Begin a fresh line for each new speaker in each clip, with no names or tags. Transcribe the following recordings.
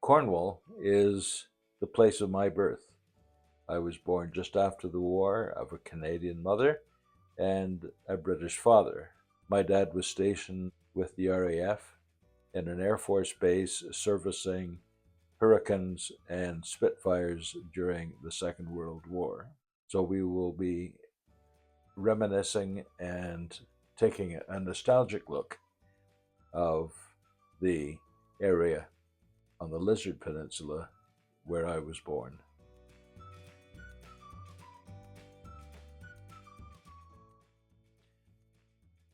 Cornwall is the place of my birth. I was born just after the war of a Canadian mother and a British father. My dad was stationed with the RAF in an Air Force base servicing Hurricanes and Spitfires during the Second World War. So we will be reminiscing and taking a nostalgic look of the area on the Lizard Peninsula where I was born.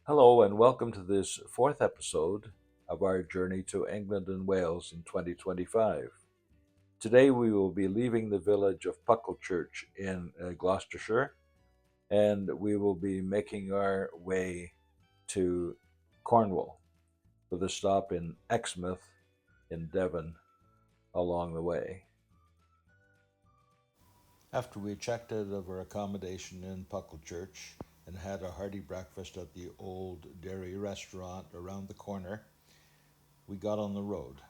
Hello and welcome to this fourth episode of our journey to England and Wales in 2025. Today we will be leaving the village of Pucklechurch in Gloucestershire, and we will be making our way to Cornwall with a stop in Exmouth in Devon along the way. After we checked out of our accommodation in Pucklechurch and had a hearty breakfast at the old dairy restaurant around the corner, we got on the road.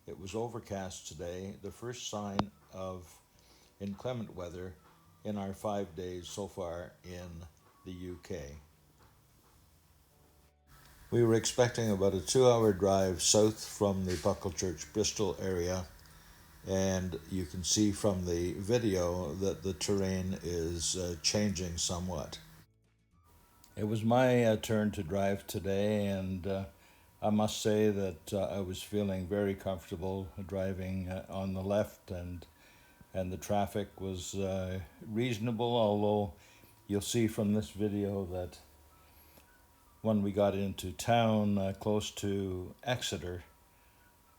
It was overcast today, the first sign of inclement weather in our 5 days so far in the UK. We were expecting about a 2-hour drive south from the Pucklechurch Bristol area, and you can see from the video that the terrain is changing somewhat. It was my turn to drive today, and I must say that I was feeling very comfortable driving on the left, and the traffic was reasonable, although you'll see from this video that when we got into town close to Exeter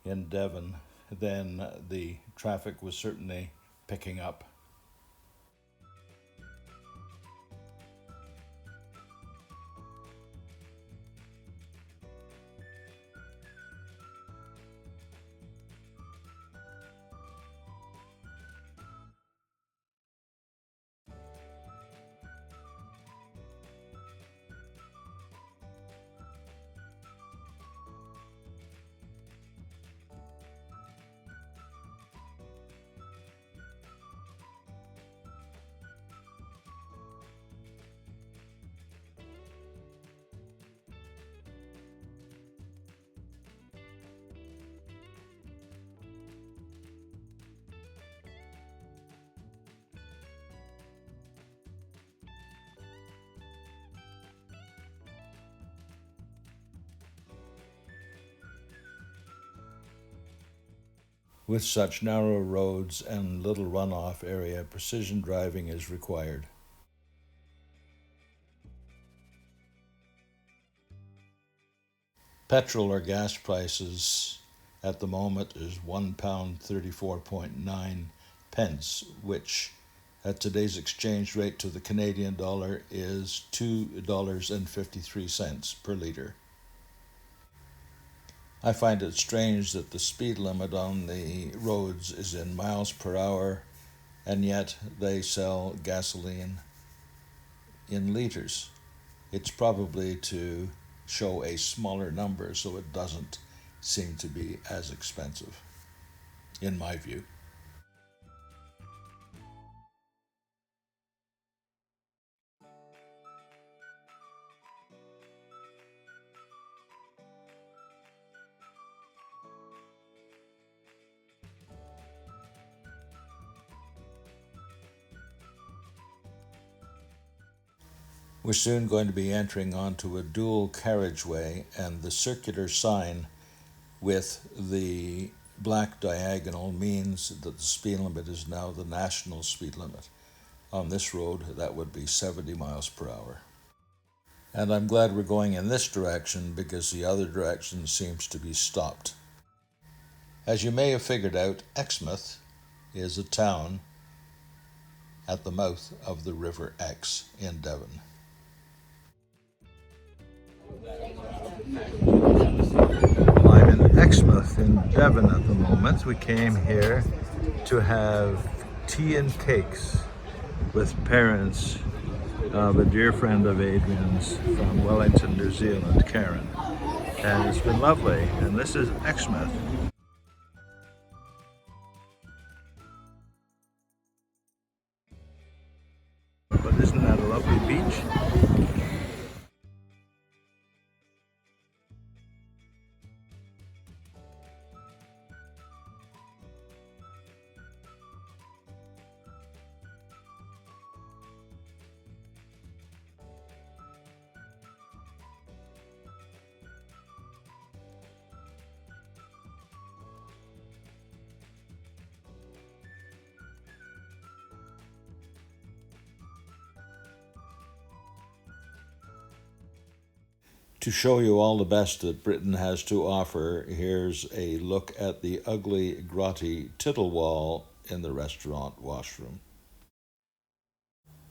in Devon, then the traffic was certainly picking up. With such narrow roads and little runoff area, precision driving is required. Petrol or gas prices at the moment is £1.34.9, which at today's exchange rate to the Canadian dollar is $2.53 per litre. I find it strange that the speed limit on the roads is in miles per hour, and yet they sell gasoline in litres. It's probably to show a smaller number so it doesn't seem to be as expensive, in my view. We're soon going to be entering onto a dual carriageway, and the circular sign with the black diagonal means that the speed limit is now the national speed limit. On this road, that would be 70 miles per hour. And I'm glad we're going in this direction because the other direction seems to be stopped. As you may have figured out, Exmouth is a town at the mouth of the River Exe in Devon. I'm in Exmouth in Devon at the moment. We came here to have tea and cakes with parents of a dear friend of Adrian's from Wellington, New Zealand, Karen. And it's been lovely. And this is Exmouth. To show you all the best that Britain has to offer, here's a look at the ugly, grotty tittle wall in the restaurant washroom.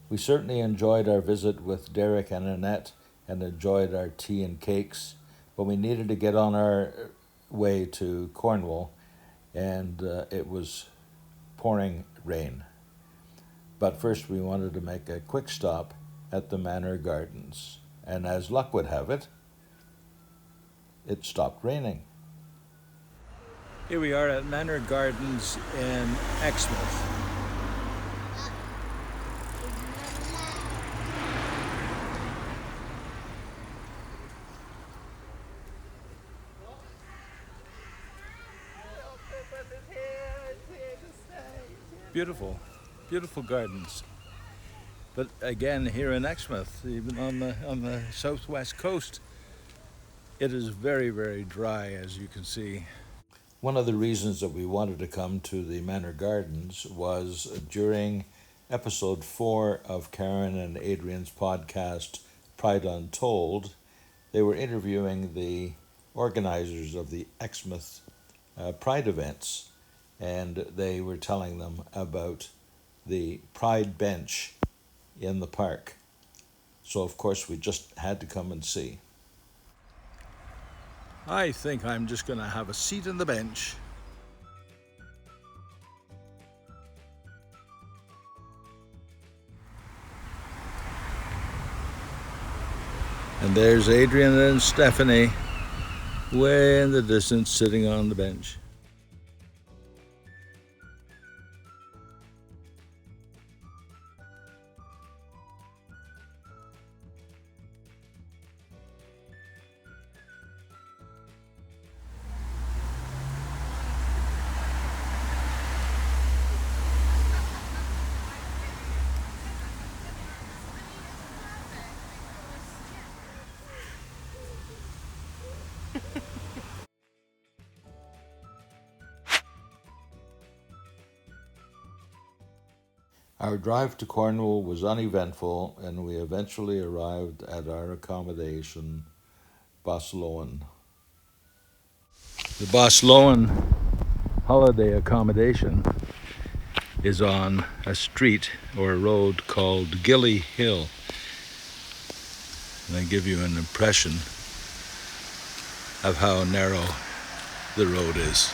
We certainly enjoyed our visit with Derek and Annette and enjoyed our tea and cakes, but we needed to get on our way to Cornwall, and it was pouring rain. But first we wanted to make a quick stop at the Manor Gardens, and as luck would have it, it stopped raining. Here we are at Manor Gardens in Exmouth. Beautiful, beautiful gardens. But again, here in Exmouth, even on the southwest coast, it is very, very dry, as you can see. One of the reasons that we wanted to come to the Manor Gardens was during episode 4 of Karen and Adrian's podcast, Pride Untold. They were interviewing the organizers of the Exmouth Pride events, and they were telling them about the Pride bench in the park. So of course we just had to come and see. I think I'm just going to have a seat on the bench. And there's Adrian and Stephanie way in the distance sitting on the bench. Our drive to Cornwall was uneventful, and we eventually arrived at our accommodation, Mullion. The Mullion holiday accommodation is on a street or a road called Gilly Hill. And I give you an impression of how narrow the road is.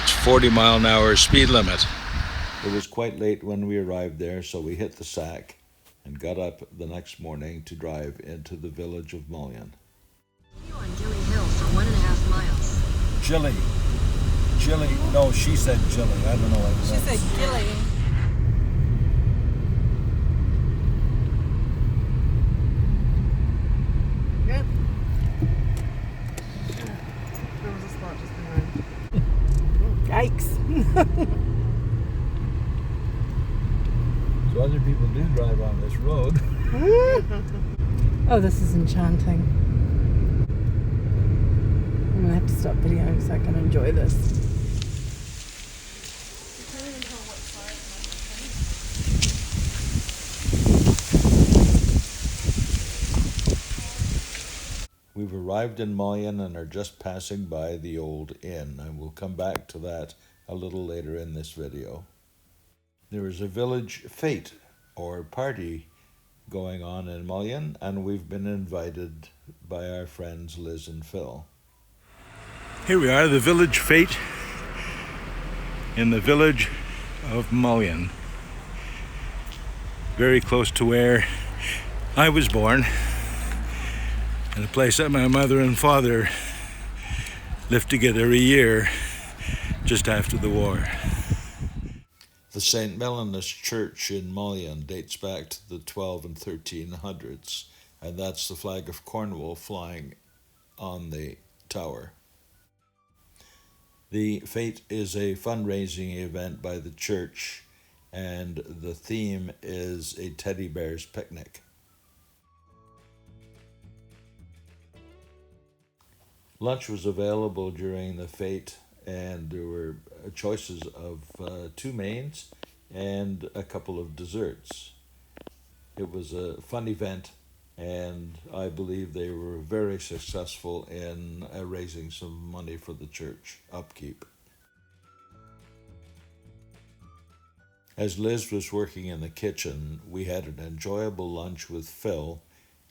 It's 40-mile-an-hour speed limit. It was quite late when we arrived there, so we hit the sack and got up the next morning to drive into the village of Mullion.
On Gilly Hill for 1.5 miles.
Gilly, no, she said Gilly, I don't know what it
She said Gilly. Yep. There was a spot just behind. Yikes.
So other people do drive on this road.
Oh, this is enchanting. I'm gonna have to stop videoing so I can enjoy this.
We've arrived in Mullion and are just passing by the old inn, and we'll come back to that a little later in this video. There is a village fete, or party, going on in Mullion, and we've been invited by our friends Liz and Phil. Here we are, the village fete in the village of Mullion. Very close to where I was born, and a place that my mother and father lived together a year just after the war. The St. Melanis Church in Mullion dates back to the 12 and 1300s, and that's the flag of Cornwall flying on the tower. The fete is a fundraising event by the church, and the theme is a teddy bear's picnic. Lunch was available during the fete, and there were choices of 2 mains and a couple of desserts. It was a fun event, and I believe they were very successful in raising some money for the church upkeep. As Liz was working in the kitchen, we had an enjoyable lunch with Phil,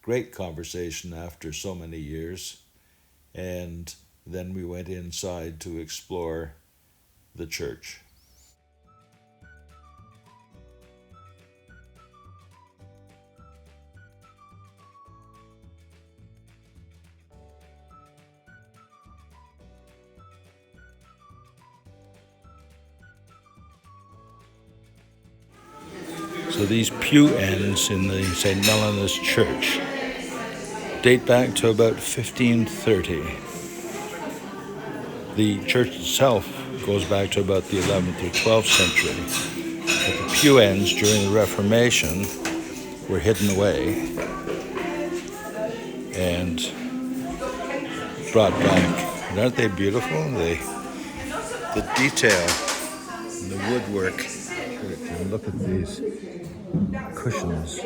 great conversation after so many years, and then we went inside to explore the church. So these pew ends in the St. Melanice Church date back to about 1530. The church itself goes back to about the 11th or 12th century. But the pew ends during the Reformation were hidden away and brought back. And aren't they beautiful? The detail and the woodwork. And look at these cushions,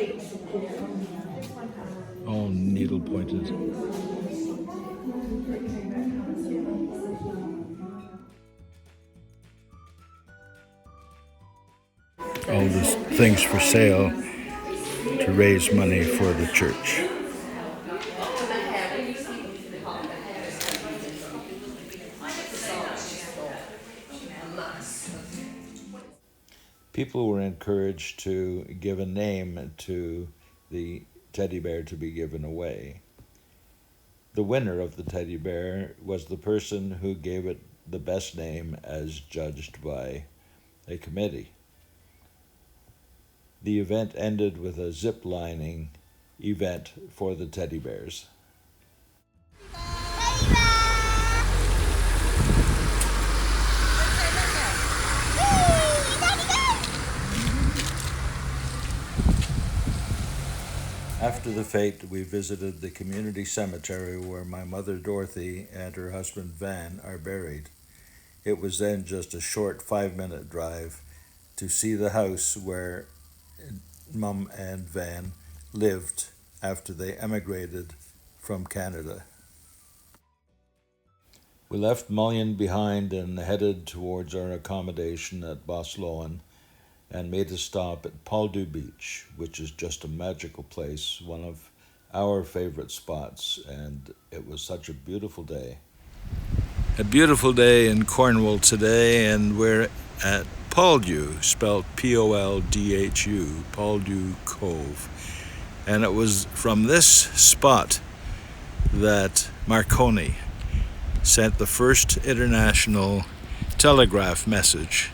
all needle pointed. All these things for sale to raise money for the church. People were encouraged to give a name to the teddy bear to be given away. The winner of the teddy bear was the person who gave it the best name as judged by a committee. The event ended with a zip lining event for the teddy bears. After the fete, we visited the community cemetery where my mother Dorothy and her husband Van are buried. It was then just a short 5-minute drive to see the house where Mum and Van lived after they emigrated from Canada. We left Mullion behind and headed towards our accommodation at Bosloan and made a stop at Poldhu Beach, which is just a magical place, one of our favorite spots, and it was such a beautiful day. A beautiful day in Cornwall today, and we're at Poldhu, spelled Poldhu, Poldhu Cove. And it was from this spot that Marconi sent the first international telegraph message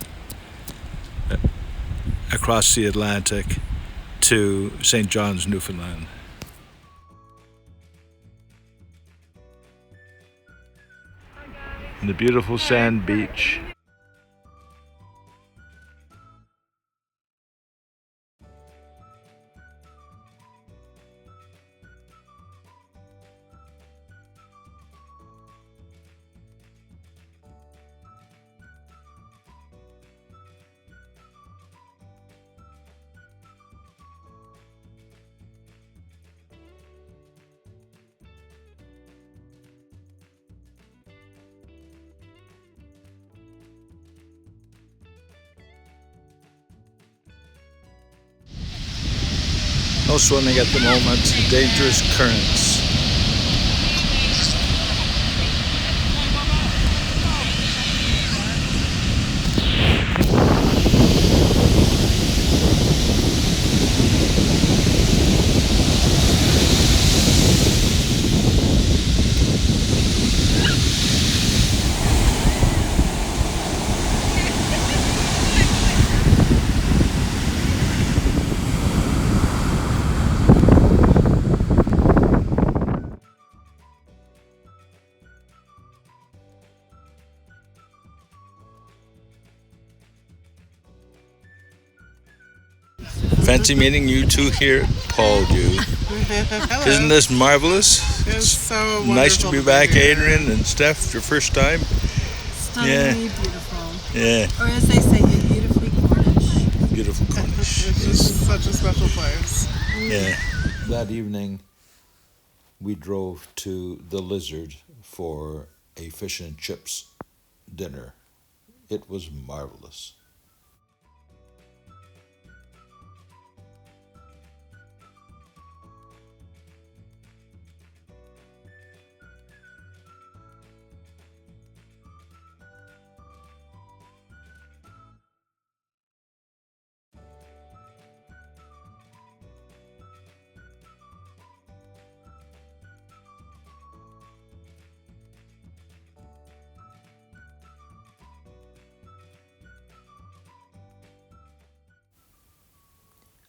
across the Atlantic to St. John's, Newfoundland. And the beautiful sand beach. No swimming at the moment, dangerous currents. Fancy meeting you two here at Poldhu. Isn't this marvelous?
It's so wonderful.
Nice to be back, Adrian and Steph, your first time.
Stunningly beautiful.
Yeah.
Or as they say, beautifully Cornish.
Beautiful Cornish.
It's just such a special place.
Yeah. That evening, we drove to the Lizard for a fish and chips dinner. It was marvelous.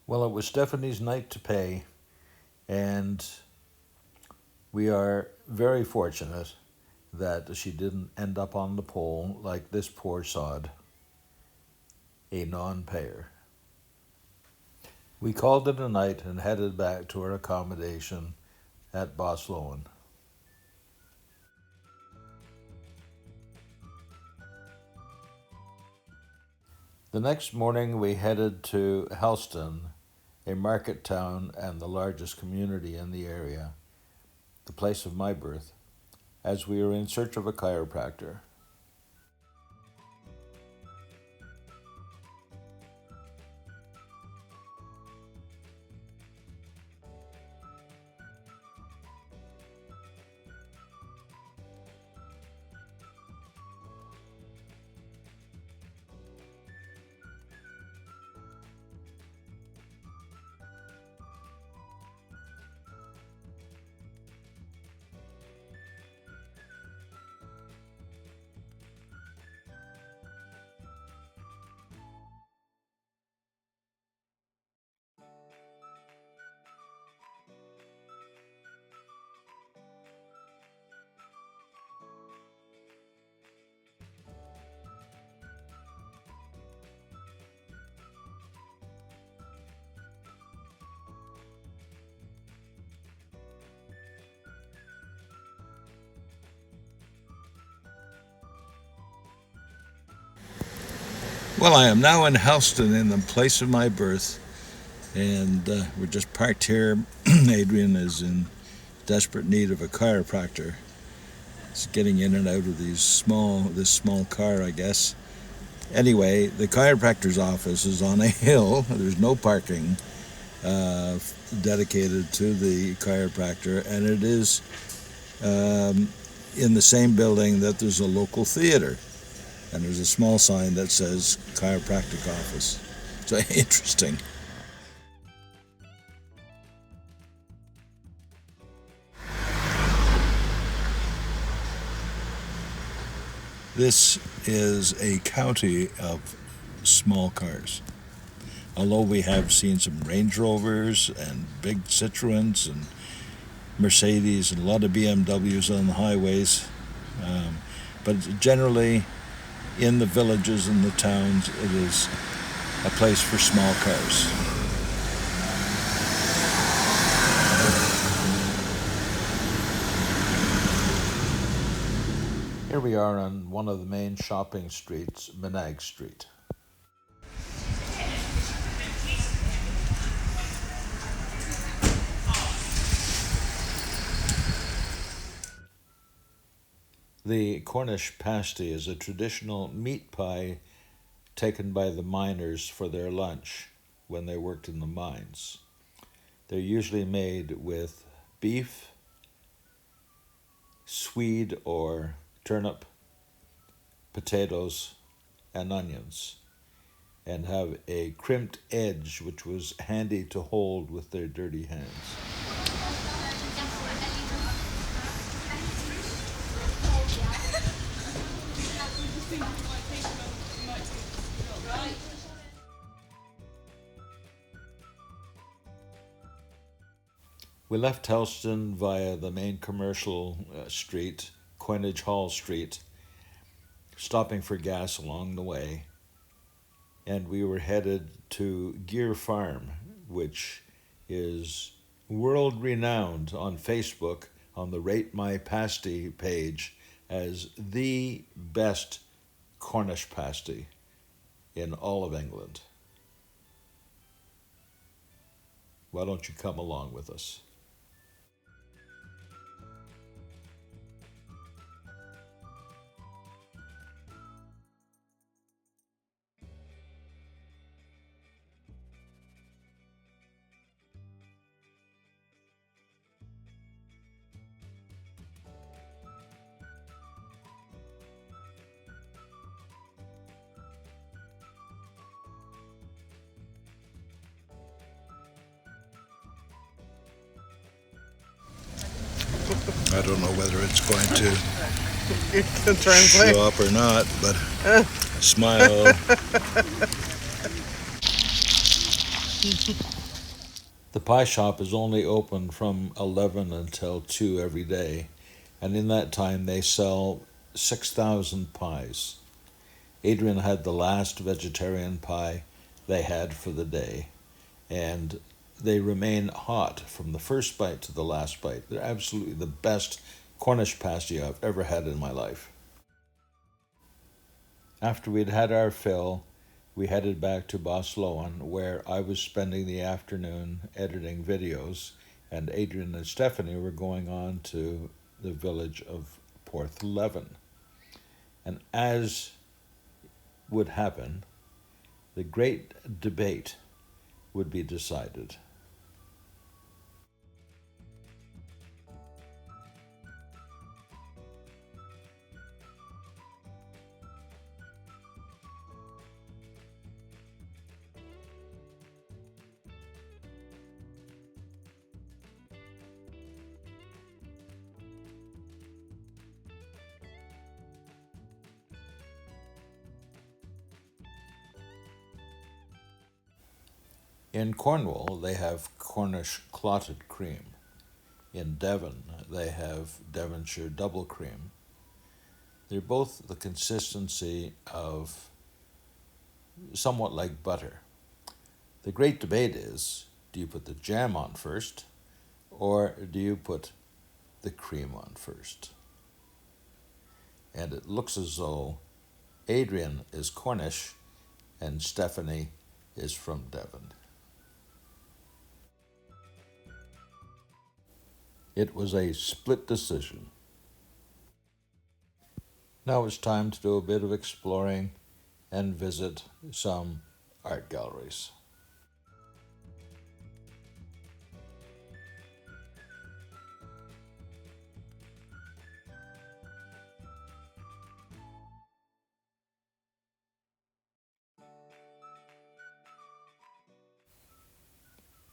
Well, it was Stephanie's night to pay, and we are very fortunate that she didn't end up on the pole like this poor sod, a non-payer. We called it a night and headed back to our accommodation at Boslowen. The next morning we headed to Helston, a market town and the largest community in the area, the place of my birth, as we were in search of a chiropractor. Well, I am now in Helston, in the place of my birth, and we're just parked here. Adrian is in desperate need of a chiropractor. He's getting in and out of this small car, I guess. Anyway, the chiropractor's office is on a hill. There's no parking dedicated to the chiropractor, and it is in the same building that there's a local theater. And there's a small sign that says chiropractic office. So interesting. This is a county of small cars. Although we have seen some Range Rovers and big Citroens and Mercedes and a lot of BMWs on the highways, but generally in the villages and the towns, it is a place for small cars. Here we are on one of the main shopping streets, Menag Street. The Cornish pasty is a traditional meat pie taken by the miners for their lunch when they worked in the mines. They're usually made with beef, swede or turnip, potatoes, and onions, and have a crimped edge which was handy to hold with their dirty hands. We left Helston via the main commercial street, Coinage Hall Street, stopping for gas along the way, and we were headed to Gear Farm, which is world-renowned on Facebook on the Rate My Pasty page as the best Cornish pasty in all of England. Why don't you come along with us? I don't know whether it's going to
You can translate.
show up or not, but smile. The pie shop is only open from 11 until 2 every day, and in that time they sell 6,000 pies. Adrian had the last vegetarian pie they had for the day, and they remain hot from the first bite to the last bite. They're absolutely the best Cornish pasty I've ever had in my life. After we'd had our fill, we headed back to Bosloan, where I was spending the afternoon editing videos, and Adrian and Stephanie were going on to the village of Porthleven. And as would happen, the great debate would be decided. In Cornwall, they have Cornish clotted cream. In Devon, they have Devonshire double cream. They're both the consistency of somewhat like butter. The great debate is, do you put the jam on first, or do you put the cream on first? And it looks as though Adrian is Cornish and Stephanie is from Devon. It was a split decision. Now it's time to do a bit of exploring and visit some art galleries.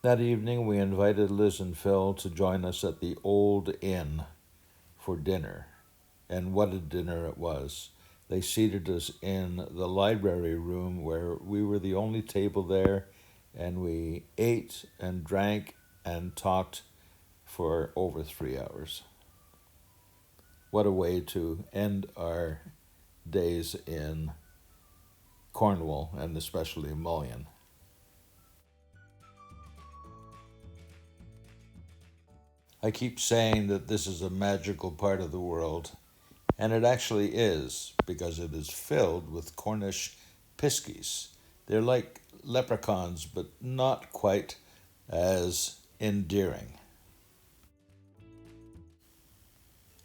That evening, we invited Liz and Phil to join us at the Old Inn for dinner. And what a dinner it was. They seated us in the library room where we were the only table there, and we ate and drank and talked for over 3 hours. What a way to end our days in Cornwall, and especially Mullion. I keep saying that this is a magical part of the world, and it actually is, because it is filled with Cornish piskies. They're like leprechauns, but not quite as endearing.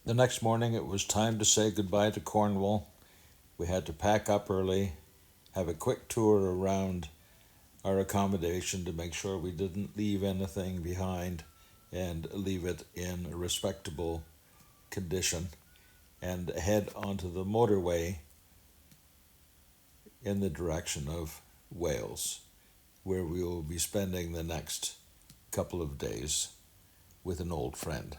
The next morning, it was time to say goodbye to Cornwall. We had to pack up early, have a quick tour around our accommodation to make sure we didn't leave anything behind, and leave it in a respectable condition, and head onto the motorway in the direction of Wales, where we will be spending the next couple of days with an old friend.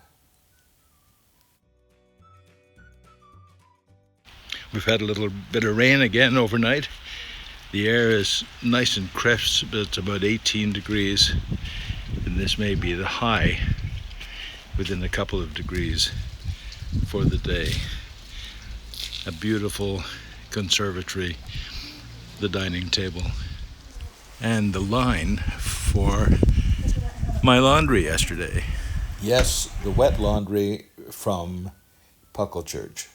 We've had a little bit of rain again overnight. The air is nice and crisp, but it's about 18 degrees. And this may be the high within a couple of degrees for the day. A beautiful conservatory, the dining table, and the line for my laundry yesterday. Yes, the wet laundry from Pucklechurch.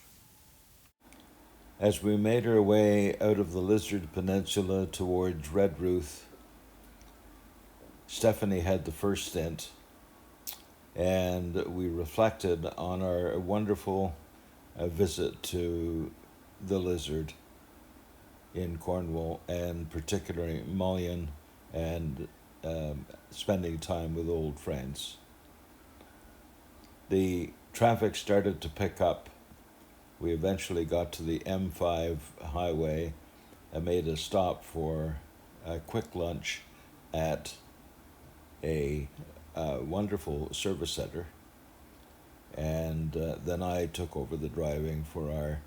As we made our way out of the Lizard Peninsula towards Redruth, Stephanie had the first stint, and we reflected on our wonderful visit to the Lizard in Cornwall, and particularly Mullion, and spending time with old friends. The traffic started to pick up. We eventually got to the M5 highway and made a stop for a quick lunch at a wonderful service center. And then I took over the driving for our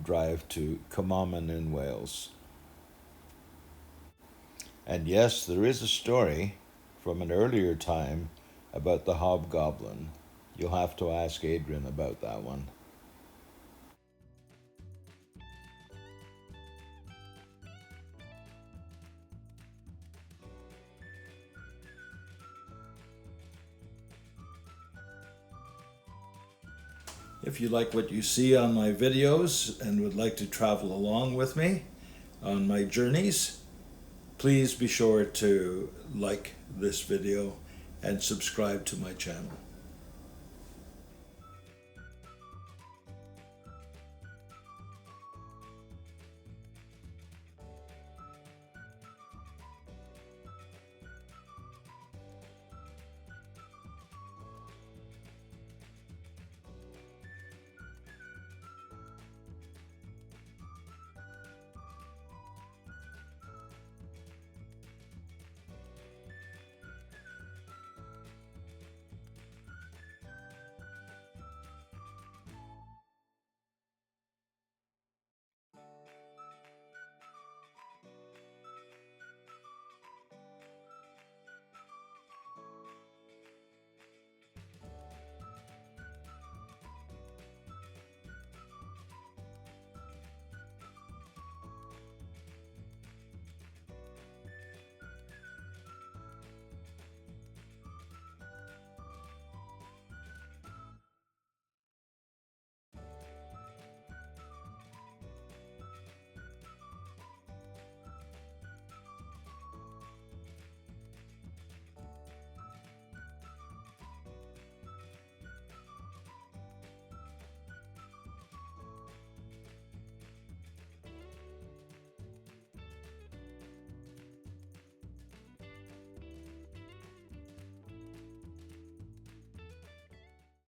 drive to Cummaman in Wales. And yes, there is a story from an earlier time about the hobgoblin. You'll have to ask Adrian about that one. If you like what you see on my videos and would like to travel along with me on my journeys, please be sure to like this video and subscribe to my channel.